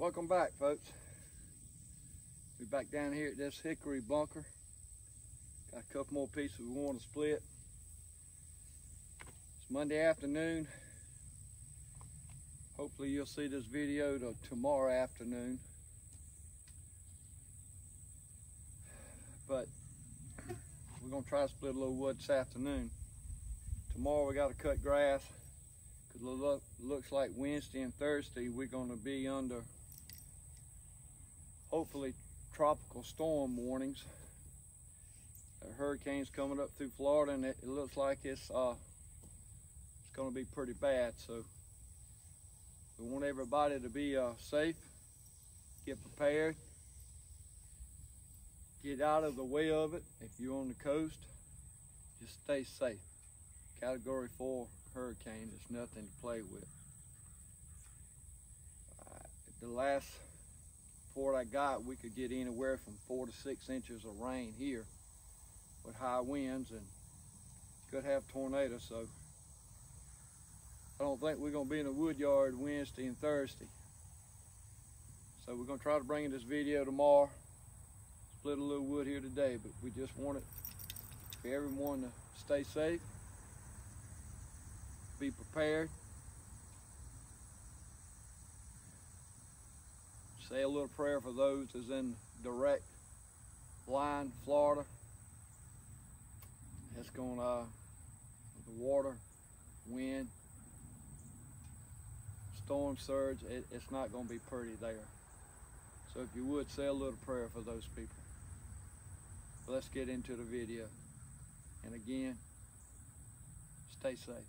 Welcome back, folks. We're back down here at this hickory bunker. Got a couple more pieces we want to split. It's Monday afternoon. Hopefully you'll see this video tomorrow afternoon. But we're gonna try to split a little wood this afternoon. Tomorrow we gotta cut grass, because it looks like Wednesday and Thursday we're gonna be under hopefully tropical storm warnings. Hurricanes coming up through Florida, and it looks like it's gonna be pretty bad. So we want everybody to be safe, get prepared, get out of the way of it. If you're on the coast, just stay safe. Category 4 hurricane is nothing to play with. The last report I got, we could get anywhere from 4 to 6 inches of rain here with high winds, and could have tornadoes. So I don't think we're gonna be in the wood yard Wednesday and Thursday. So we're gonna try to bring in this video tomorrow. Split a little wood here today, but we just wanted for everyone to stay safe, be prepared, say a little prayer for those that's in direct line, Florida. It's going the water, wind, storm surge, it's not going to be pretty there. So if you would, say a little prayer for those people. Let's get into the video. And again, stay safe.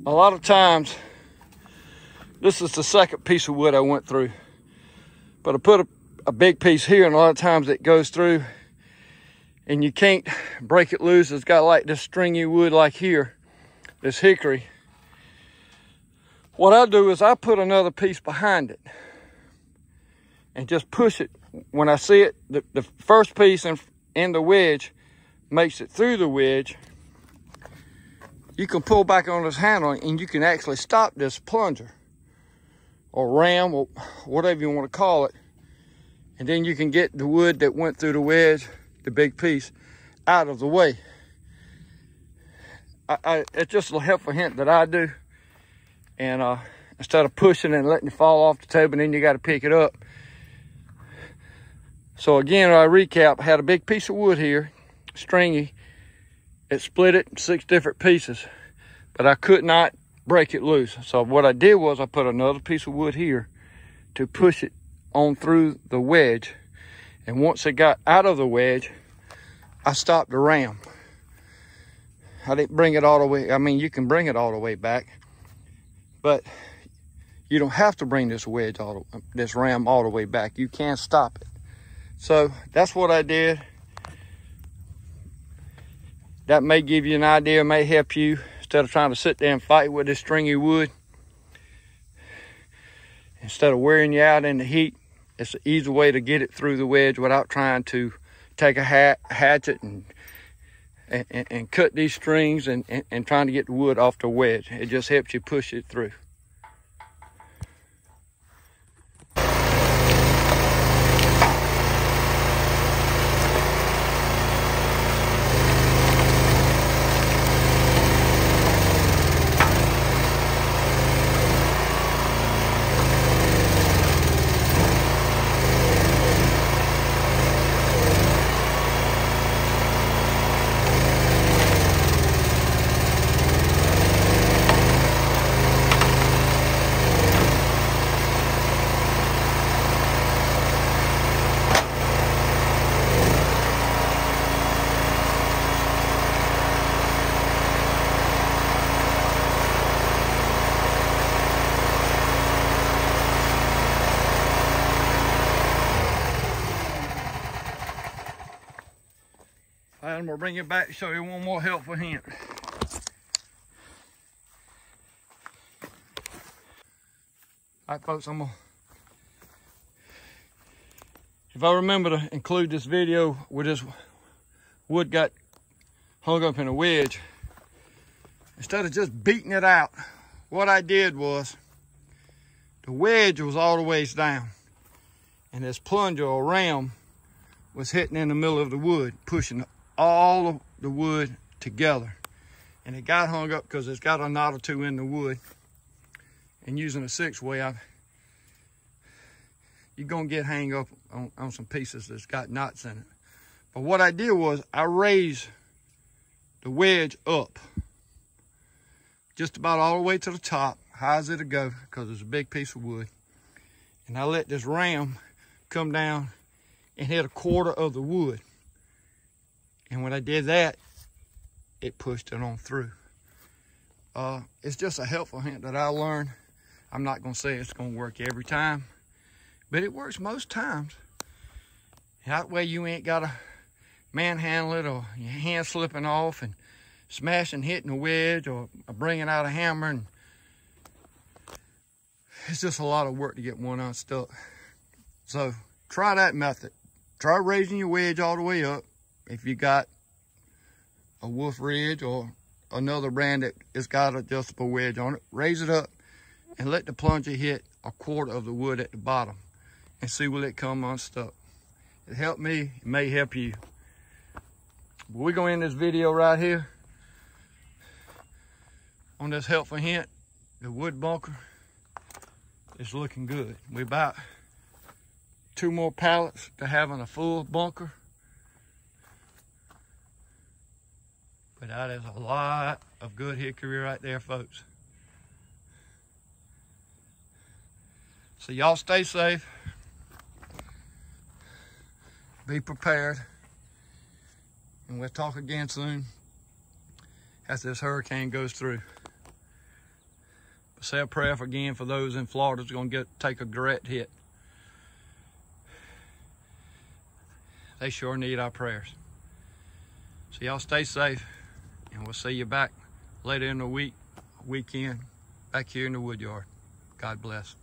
a lot of times, this is the second piece of wood I went through, but I put a big piece here, and a lot of times it goes through and you can't break it loose. It's got like this stringy wood like here, this hickory. What I do is I put another piece behind it and just push it. When I see it, the first piece in the wedge makes it through the wedge, you can pull back on this handle and you can actually stop this plunger or ram or whatever you want to call it. And then you can get the wood that went through the wedge, the big piece, out of the way. It's just a helpful hint that I do. And instead of pushing and letting it fall off the table and then you got to pick it up. So again, I recap, I had a big piece of wood here, stringy. It split it in 6 different pieces, but I could not break it loose. So what I did was I put another piece of wood here to push it on through the wedge. And once it got out of the wedge, I stopped the ram. I didn't bring it all the way. I mean, you can bring it all the way back, but you don't have to bring this ram all the way back. You can stop it. So that's what I did. That may give you an idea, may help you instead of trying to sit there and fight with this stringy wood. Instead of wearing you out in the heat, it's an easy way to get it through the wedge without trying to take a hatchet and cut these strings and trying to get the wood off the wedge. It just helps you push it through. I'm gonna bring it back to show you one more helpful hint. All right, folks, if I remember to include this video where this wood got hung up in a wedge, instead of just beating it out, what I did was the wedge was all the ways down and this plunger or ram was hitting in the middle of the wood, pushing all of the wood together. And it got hung up because it's got a knot or two in the wood. And using a 6-way, you're gonna get hang up on some pieces that's got knots in it. But what I did was I raised the wedge up just about all the way to the top, high as it'll go, because it's a big piece of wood. And I let this ram come down and hit 1/4 of the wood. And when I did that, it pushed it on through. It's just a helpful hint that I learned. I'm not gonna say it's gonna work every time, but it works most times. That way you ain't gotta manhandle it or your hand slipping off and smashing, hitting a wedge or bringing out a hammer. And it's just a lot of work to get one unstuck. So try that method. Try raising your wedge all the way up. If you got a Wolf Ridge or another brand that has got adjustable wedge on it, raise it up and let the plunger hit 1/4 of the wood at the bottom and see will it come unstuck. It helped me, it may help you. But we're gonna end this video right here on this helpful hint. The wood bunker is looking good. We're about 2 more pallets to having a full bunker. But that is a lot of good hickory right there, folks. So y'all stay safe. Be prepared. And we'll talk again soon as this hurricane goes through. Say a prayer again for those in Florida that's going to take a direct hit. They sure need our prayers. So y'all stay safe, and we'll see you back later in the weekend, back here in the Woodyard. God bless.